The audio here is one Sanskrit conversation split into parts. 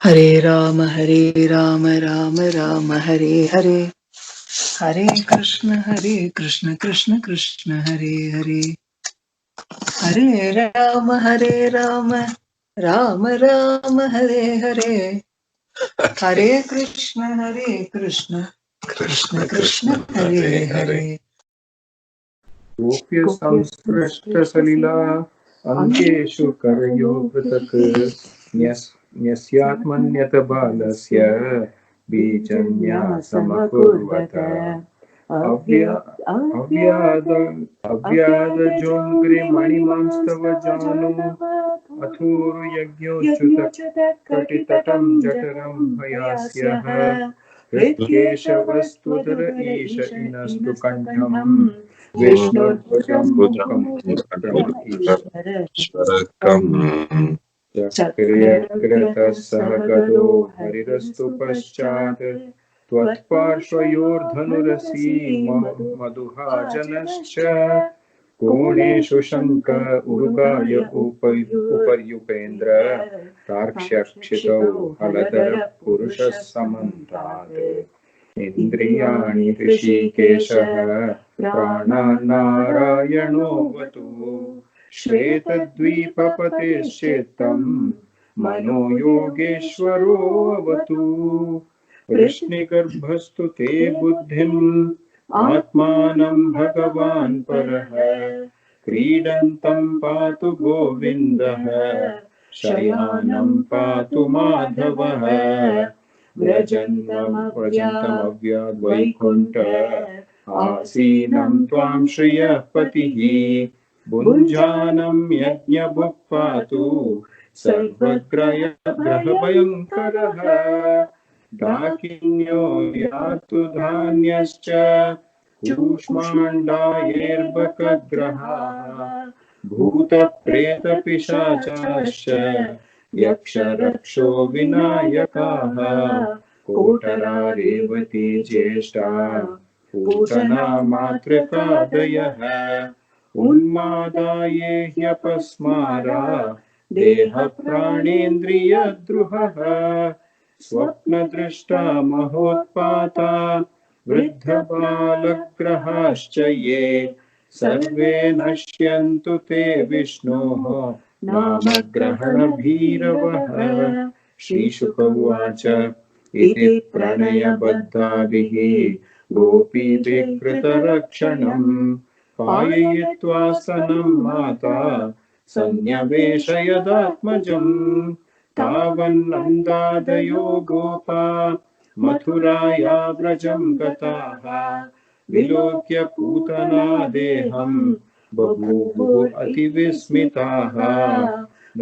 हरे राम राम राम हरे हरे, हरे कृष्ण कृष्ण कृष्ण हरे हरे, हरे राम राम राम हरे हरे, हरे कृष्ण कृष्ण कृष्ण हरे हरे। गोप्य संस्पृष्ट सलिला अंकेषु करयो पृथक् न्यस्यात्मन्यत बालस्य बीजन्यासमकुर्वत अव्याद अव्यादजोङ्घ्रिमणिमांस्तव जानु अथोरुयज्ञोच्युत कटितटं जठरं भयास्यः हृत्केशवस्तुतर ईश इनस्तु कण्ठम् विष्णुर्भुजं मुखं ईश्वरकम् चक्रेऽग्रतः सह गदो हरिरस्तु पश्चात् त्वत्पार्श्वयोर्धनुरसी मधुहाजनश्च कोणेषु शङ्क उरुगाय उपर्युपेन्द्र तार्क्ष्यक्षितौ हलधरः पुरुषः समन्तात् इन्द्रियाणि ऋषिकेशः प्राणान्नारायणो वतु श्वेतद्वीपपतेश्चेत्तं मनो योगेश्वरोऽवतु वृष्णिगर्भस्तु ते बुद्धिम् आत्मानं भगवान् परः क्रीडन्तं पातु गोविन्दः शयानं पातु माधवः व्रजन्तमव्याद्वैकुण्ठ आसीनं त्वां श्रियः पतिः भुञ्जानं यज्ञभुक् पातु सर्वग्रहभयङ्करः डाकिन्यो यातु धान्यश्च कूष्माण्डायैर्बकग्रहाः भूतप्रेतपिशाचाश्च यक्षरक्षो विनायकाः कोटरा रेवती ज्येष्ठा पूतना मातृकादयः उन्मादाये ह्यपस्मारा देहप्राणेन्द्रियद्रुहः स्वप्नदृष्टा महोत्पाता वृद्धबालग्रहाश्च ये सर्वे नश्यन्तु ते विष्णोः नामग्रहणभीरवः श्रीशुक उवाच इति प्रणयबद्धाभिः गोपीभिः पाययित्वा सनं माता सन्न्यवेशयदात्मजम् तावन्नन्दादयो गोपा मथुराया व्रजं गताः विलोक्य पूतना देहम् बभूवुः अतिविस्मिताः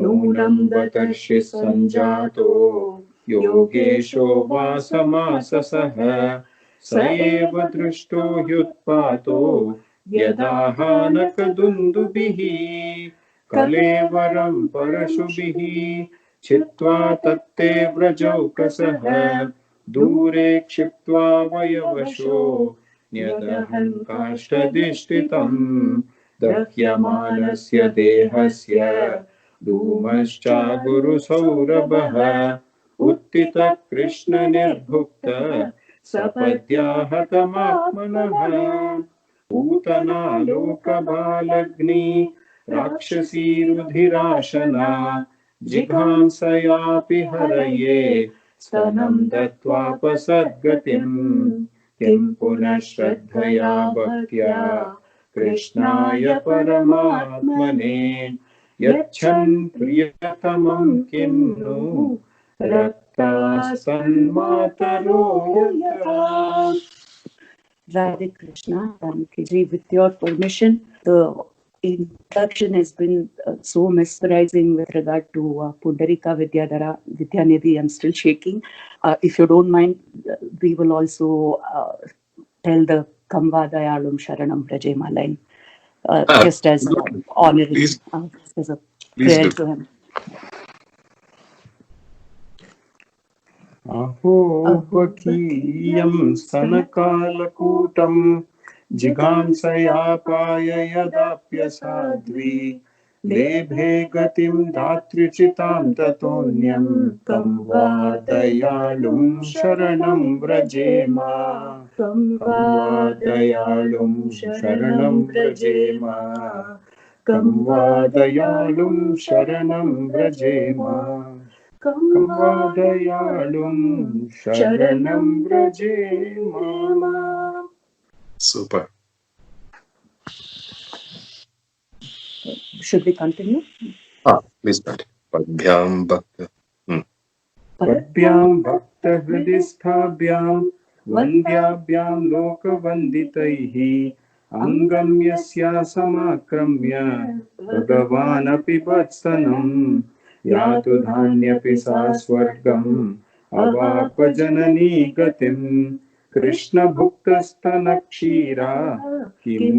नूनं बतर्षि सञ्जातो योगेशो वासमाससः स एव दृष्टो ह्युत्पातो यदाहानकदुन्दुभिः कलेवरं परशुभिः छित्त्वा तत्ते व्रजौकसः दूरे क्षिप्त्वा वयवशो न्यदहं काष्ठधिष्ठितम् दह्यमानस्य देहस्य धूमश्चागुरुसौरभः उत्थितः कृष्णनिर्भुक्त सपद्याहतमात्मनः पूतना लोकबालग्नि राक्षसी रुधिराशना जिघांसयापि हरये स्तनं दत्त्वापसद्गतिम् किं पुनः श्रद्धया भक्त्या कृष्णाय परमात्मने यच्छन् प्रियतमं किन्नु रक्तासन्मातरो यथा। Radhe Krishna, Ramkiji, with your permission, the introduction has been so mesmerizing with regard to Pundarika Vidyadhara, Vidyanidhi. I'm still shaking. If you don't mind, we will also tell the Kamvadayalum Sharanam Prajema line, just as honoring, as a prayer to him. अहो बकीयं स्तनकालकूटं जिघांसया पाययदाप्यसाध्वी लेभे गतिं दातृचितां ततोऽन्यं कं वा दयालुं शरणं व्रजेम कं वा दयालुं शरणं व्रजेम कं वा दयालुं शरणं व्रजेम कं वा दयालुं शरणं व्रजेम. Super. Should we continue? Please start. Padbhyam bhakta. पद्भ्यां भक्तहृदिस्थाभ्यां वन्द्याभ्यां लोकवन्दितैः अङ्गं यस्या समाक्रम्य भगवानपि वत्सनं यातु धान्यपि सा स्वर्गम् अवापजननी गतिं कृष्णभुक्तस्तनक्षीरा किं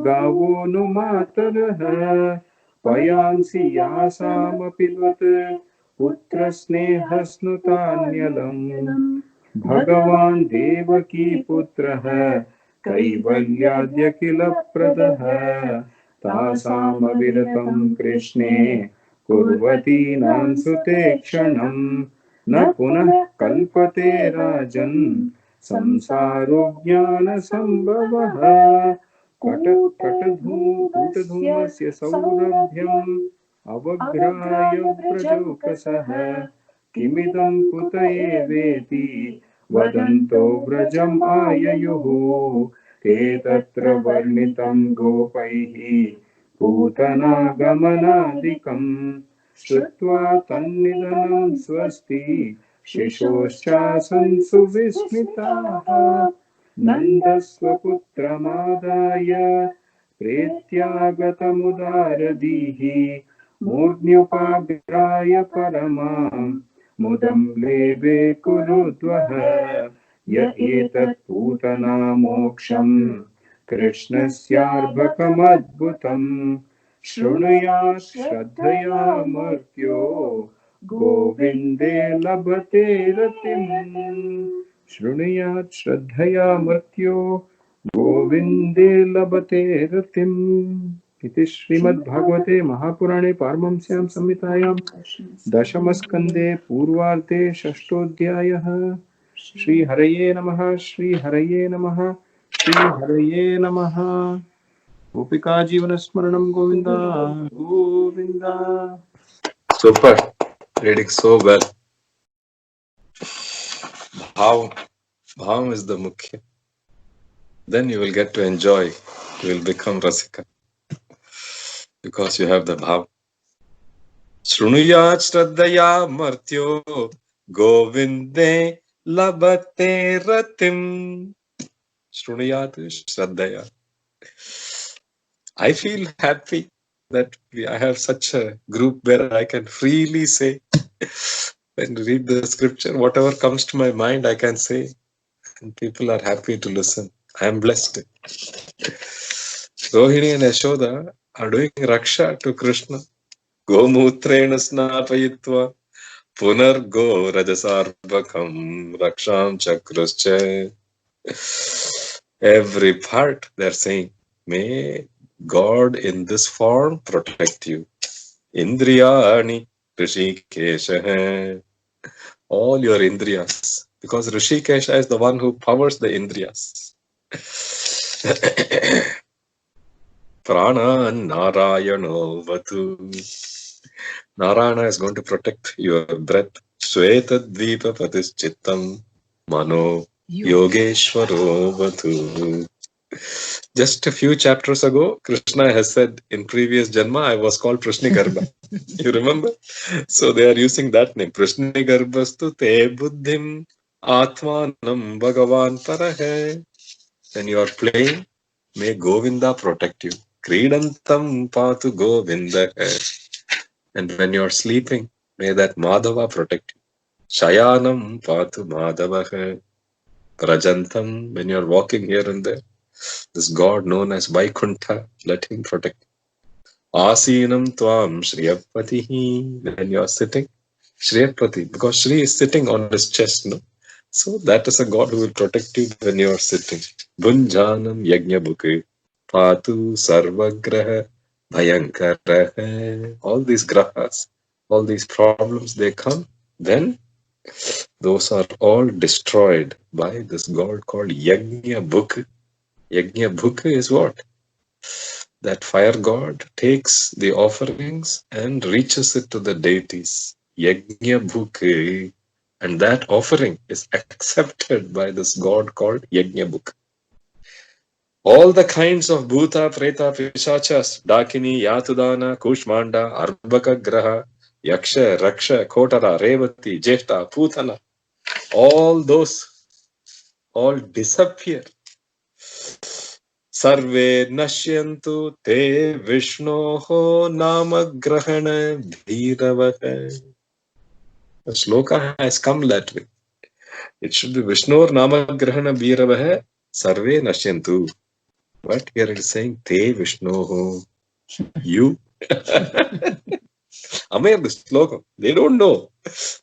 गावो नु मातरः पयांसि यासामपि त्वत् पुत्रस्नेहस्नुतान्यलम् भगवान् देवकी पुत्रः कैवल्याद्य किल प्रदः तासामविरतं कृष्णे कुर्वतीनां सुते क्षणम् न पुनः कल्पते राजन् संसारो ज्ञानसम्भवः कटधूमस्य सौरभ्यम् अवघ्राय व्रजौकसः किमिदं कुत एवेति वदन्तो व्रजम् आययुः ते तत्र वर्णितं गोपैः पूतनागमनादिकं श्रुत्वा तन्निधनं स्वस्ति शिशोश्चासन् सुविस्मिताः नन्दस्वपुत्रमादाय प्रेत्यागतमुदारदीः मूर्ध्न्युपाग्राय परमां मुदं लेभे कुरुद्वः य एतत् पूतना मोक्षं कृष्णस्यार्भकमद्भुतं शृणुयात् श्रद्धया मर्त्यो गोविन्दे लभते रतिम् शृणुयात् श्रद्धया मर्त्यो गोविन्दे लभते रतिम् इति श्रीमद्भागवते महापुराणे पारमहंस्यां संहितायां दशमस्कन्धे पूर्वार्धे षष्ठोऽध्यायः. श्रीहरये नमः. श्रीहरये नमः. श्रीहरये नमः. गोपिका जीवनस्मरणं Govinda Govinda. Super. Reading so well. Bhavam is the mukhya. Then you will get to enjoy. You will become rasika. Because you have the bhav. Shrunuyat shraddhaya martyo govinde labate ratim. Shrunuyat shraddhaya. I feel happy that I have such a group where I can freely say and read the scripture. Whatever comes to my mind, I can say. And people are happy to listen. I am blessed. Rohini and Yashoda are doing raksha to Krishna. Gomutrena snapayitva punargo rajasarbakam raksham chakrascha. Every part they're saying, may God in this form protect you. Indriyani Rishikesha. All your indriyas. Because Rishikesha is the one who powers the indriyas. Prana Narayano Vatu. Narayana is going to protect your breath. Sweta Dvipa Patischittam Mano Yogeshwaro Vatu. Just a few chapters ago, Krishna has said in previous Janma, I was called Prishnigarba. You remember? So they are using that name. Prishnigarbastu te buddhim atmanam bhagavan parahe. When you are playing, may Govinda protect you. Kridantam patu Govinda. And when you are sleeping, may that Madhava protect you. Shayanam patu Madhavaha. Rajantam, when you are walking here and there, this God known as Vaikuntha, let him protect you. Asinam tvam Shriyapatihi. When you are sitting, Shriyapati, because Shri is sitting on his chest, no? So that is a God who will protect you when you are sitting. Bunjanam Yajna Bhuke Patu Sarvagraha Bhayankara. All these grahas, all these problems, they come, then those are all destroyed by this god called Yajna Bhuk. Yajna Bhuk is what? That fire god takes the offerings and reaches it to the deities. Yajna Bhuk. And that offering is accepted by this god called Yajna Bhuk. All the kinds of Bhuta, Preta, Pishachas, Dakini, Yatudana, Kushmanda, Arbaka Graha, Yaksha, Raksha, Kotara, Revati, Jeta, Putana, all those all disappear. Sarve Nashyantu Te Vishnoho Namagrahana Bhiravaha. The sloka has come that way. It should be Vishnor Namagrahana Bhiravaha Sarve Nashyantu. But here it is saying Te Vishnoho. You. Amay the slokam. They don't know.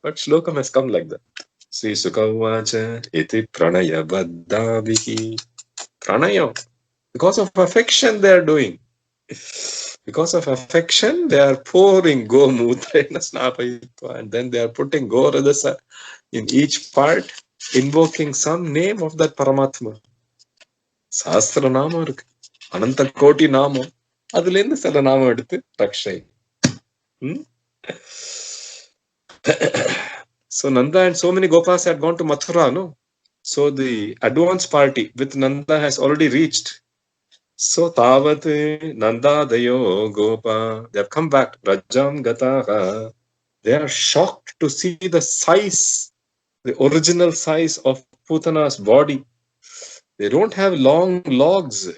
But slokam has come like that. Sri Sukavacha iti pranaya baddhavihi. Pranaya. Because of affection they are doing. Because of affection they are pouring gomutrena snapayitva, and then they are putting goradasa in each part, invoking some name of that Paramatma. Sahasra nama irukku. Ananta koti nama. Adulenda sala nama eduthu rakshai. So Nanda and so many Gopas had gone to Mathura, no? So the advance party with Nanda has already reached. So Tavat Nanda Dayo Gopa, they have come back. Rajam Gataha. They are shocked to see the size, the original size of Putana's body. They don't have long logs,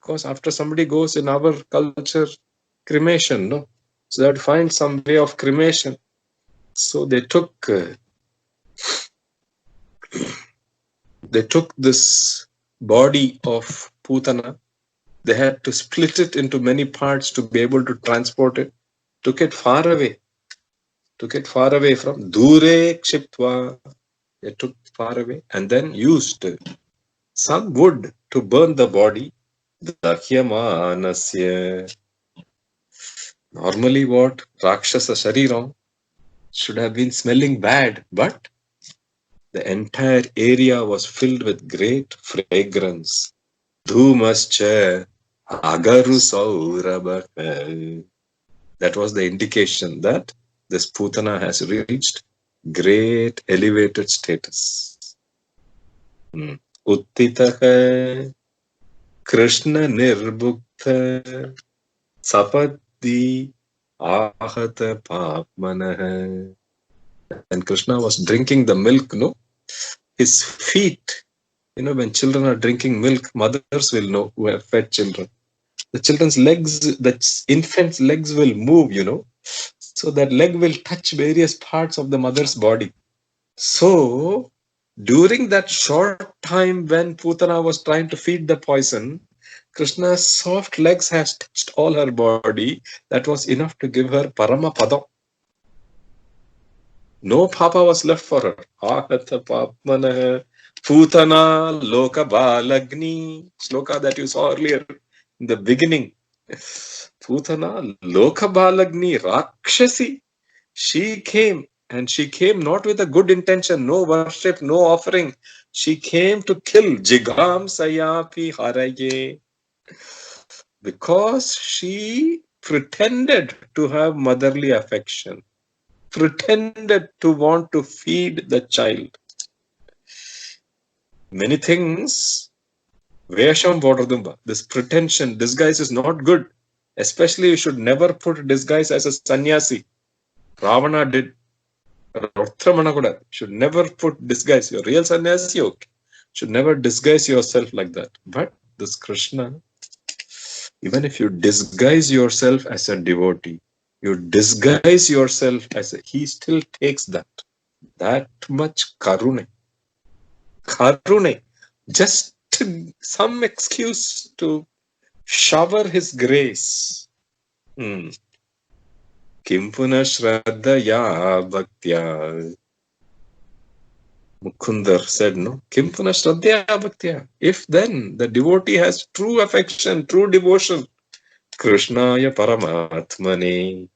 because after somebody goes in our culture, cremation, no? So they had to find some way of cremation. So they took this body of Putana. They had to split it into many parts to be able to transport it. Took it far away. From Dure Kshiptva. They took far away and then used some wood to burn the body. Dakyamanasya. Normally what? Rakshasa Shariram should have been smelling bad, but the entire area was filled with great fragrance. Dhumascha agaru saurabha. That was the indication that this Putana has reached great elevated status. Uttitaha Krishna nirbhukta sapati ahata papmanaha. And Krishna was drinking the milk, no? His feet, when children are drinking milk, mothers will know who have fed children. The children's legs, the infant's legs will move, so that leg will touch various parts of the mother's body. So, during that short time when Putana was trying to feed the poison, Krishna's soft legs has touched all her body. That was enough to give her Paramapadam. No papa was left for her. Ahata papmanaha Putana loka balagni. Sloka that you saw earlier in the beginning. Putana loka balagni rakshasi. She came, and she came not with a good intention, no worship, no offering. She came to kill Jigam Sayapi Haraye. Because she pretended to have motherly affection. Pretended to want to feed the child. Many things, Vesham Vodradumba, this pretension, disguise is not good. Especially you should never put disguise as a sannyasi. Ravana did. Should never put disguise. Your real sannyasi, okay. Should never disguise yourself like that. But this Krishna, even if you disguise yourself as a devotee, you disguise yourself as he still takes that much karune. Just some excuse to shower his grace. Kimpuna Shraddhaya Bhaktya. Mukundar said, no? Kimpuna Shraddhaya Bhaktya. If then the devotee has true affection, true devotion, Krishnaya Paramatmane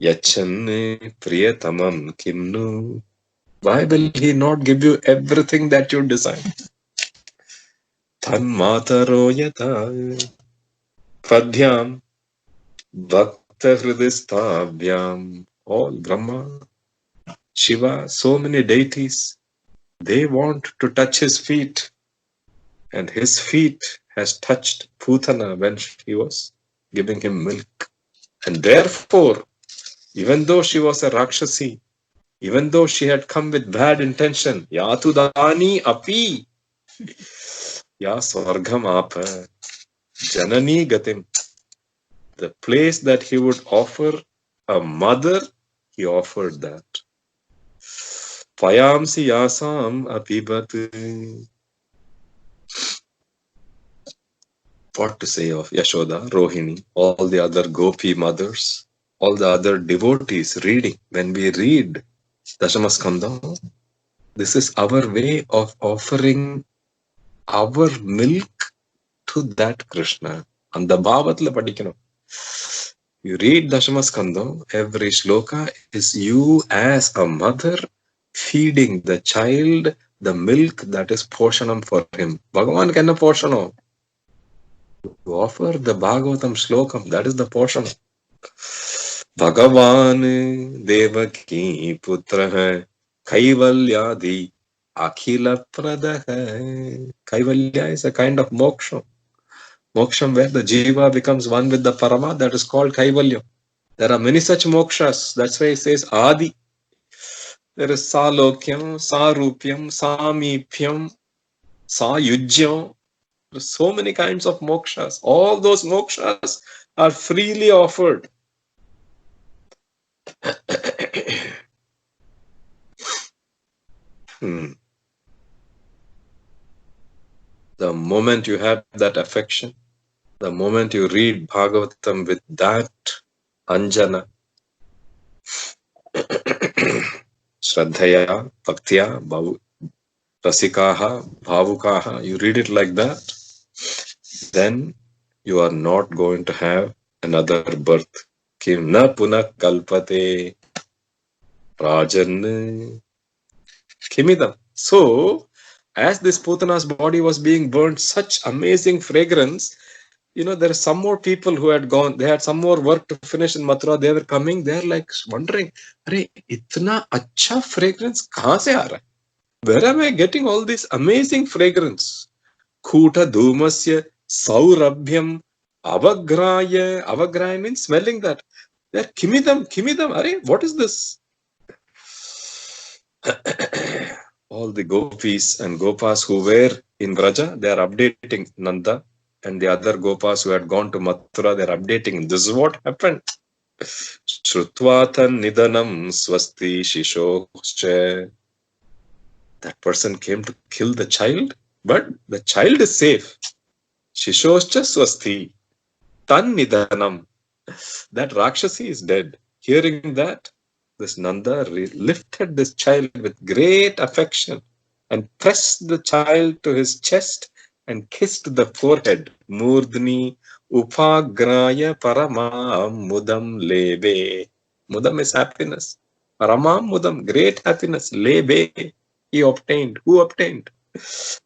Yachanne Priyatamam Kimnu. Why will he not give you everything that you desire? Tanmataro yata Pradhyam Bhakta Hridistabhyam. All Brahma, Shiva, so many deities, they want to touch his feet. And his feet has touched Putana when she was giving him milk. And therefore, even though she was a Rakshasi, even though she had come with bad intention, Yatudani api, Ya Swargam apa, Janani gatim, the place that he would offer a mother, he offered that. Payamsi yasam apibat. What to say of Yashoda, Rohini, all the other Gopi mothers, all the other devotees reading. When we read Dashamaskandha, this is our way of offering our milk to that Krishna. And the Bhavatla padikano. You read Dashamaskandha, every shloka is you as a mother feeding the child the milk that is poshanam for him. Bhagavan kenna poshanam. You offer the Bhagavatam shlokam, that is the portion. Bhagavan Devaki Putra hai, Kaivalyadi Akhila Prada hai. Kaivalya is a kind of moksha. Moksham where the jiva becomes one with the Parama, that is called Kaivalya. There are many such mokshas. That's why it says Adi. There is Salokyam, Sarupyam, Samipyam, Sayujyam. So many kinds of mokshas. All those mokshas are freely offered. The moment you have that affection, the moment you read Bhagavatam with that anjana, Shraddhaya, Bhaktya, Rasikaha, Bhavukaha, you read it like that, then you are not going to have another birth. Kim na punak kalpate Rajan Kimidam. So, as this Putana's body was being burnt, such amazing fragrance, you know, there are some more people who had gone, they had some more work to finish in Mathura, they were coming, they're like wondering, Arey, itna acha fragrance kahan se aa raha hai? Where am I getting all this amazing fragrance? Kuta dhumasya saurabhyam avagraya. Avagraya means smelling that. They're kimidam, Arey, what is this? All the gopis and gopas who were in Vraja, they are updating Nanda. And the other gopas who had gone to Mathura, they are updating. This is what happened. Shrutvatan nidanam swasti shishosche. That person came to kill the child, but the child is safe. Shishoscha swasti. Tan nidanam. That Rakshasi is dead. Hearing that, this Nanda lifted this child with great affection and pressed the child to his chest and kissed the forehead. Murdni upagraya paramam mudam lebe. Mudam is happiness. Paramam mudam, great happiness. Lebe, he obtained. Who obtained?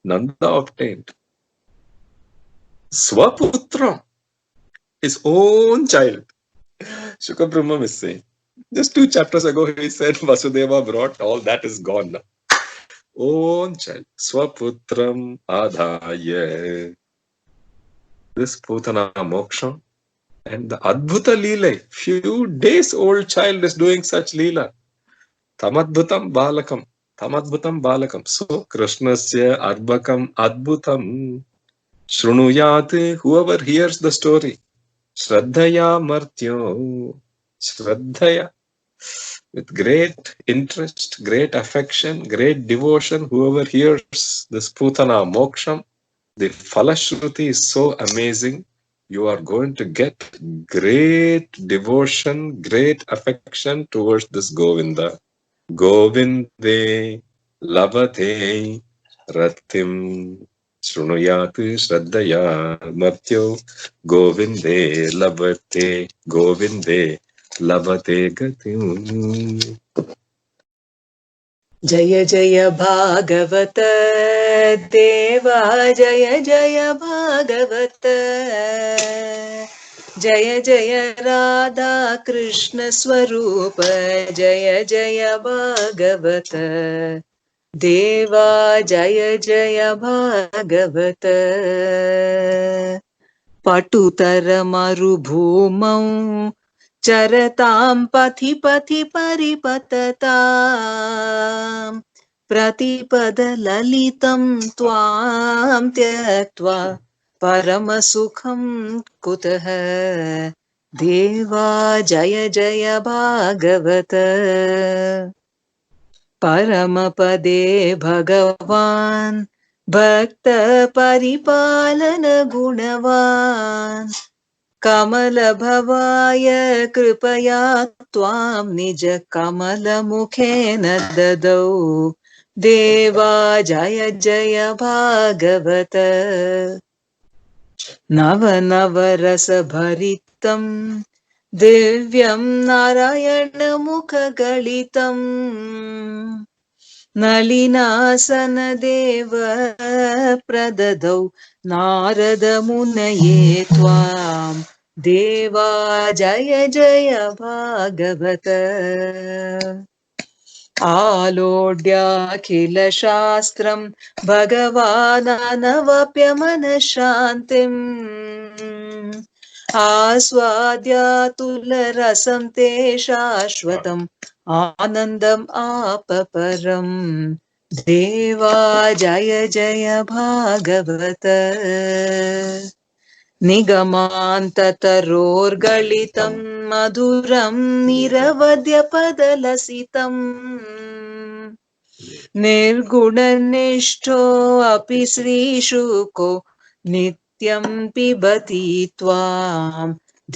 Nanda obtained. Swaputram, his own child. Shukra Brahma is saying. Just 2 chapters ago, he said Vasudeva brought, all that is gone now. Own child, Swaputram Adhaya. This Putana Moksha and the Adbhuta Leela, few days old child is doing such Leela. Tamadbhutam Balakam. So, Krishnasya Arbakam Adbhutam Shrunuyat, whoever hears the story, Shraddhaya Martyo, Shraddhaya, with great interest, great affection, great devotion, whoever hears this Putana Moksham, the Falashruti is so amazing. You are going to get great devotion, great affection towards this Govinda. Govinde Lavate Ratim शृणुयात् श्रद्धया मर्त्यो गोविन्दे लभते गतिम्। जय जय भागवत देवा जय जय भागवत जय जय राधा कृष्ण स्वरूप जय जय भागवत देवा जय जय भागवत पटुतर मरुभूमौ चरतां पथि पथि परिपतताम् प्रतिपदललितं त्वां त्यक्त्वा परमसुखं कुतः देवा जय जय भागवत परमपदे भगवान् भक्त परिपालन गुणवान् कमलभवाय कृपया त्वां निज कमलमुखेन ददौ देवा जय जय भागवत नव नव रसभरितं दिव्यं नारायणमुखगलितं नलिनासनदेव प्रददौ नारदमुनये त्वां देवा जय जय भागवत आलोड्याखिलशास्त्रं भगवानवप्यमनःशान्तिम् आस्वाद्यातुलरसं ते शाश्वतम् आनन्दम् आप परम् देवा जय जय भागवत निगमान्ततरोर्गलितं मधुरं निरवध्यपदलसितम् निर्गुणनिष्ठो अपि श्रीशुको नित्यं पिबति त्वां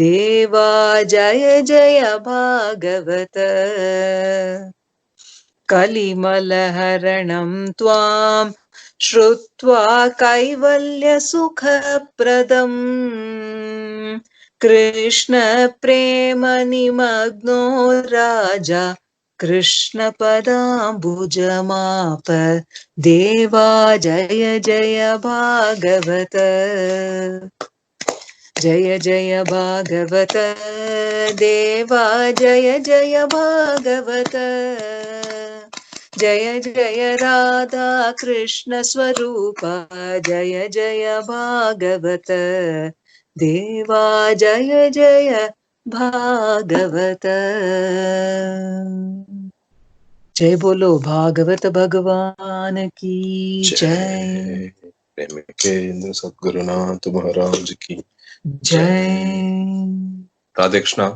देवा जय जय भागवत कलिमलहरणं त्वां श्रुत्वा कैवल्यसुखप्रदम् कृष्णप्रेमनिमग्नो राजा कृष्णपदाम्बुजमाप देवा जय जय भागवत जय जय भागवत देवा जय जय भागवत जय जय राधा कृष्ण स्वरूप जय जय भागवत देवा जय जय भागवत जय बोलो भागवत भगवान की जय प्रेमिकेन्द्र सद्गुरुनाथ महाराज की जय राधे कृष्णा।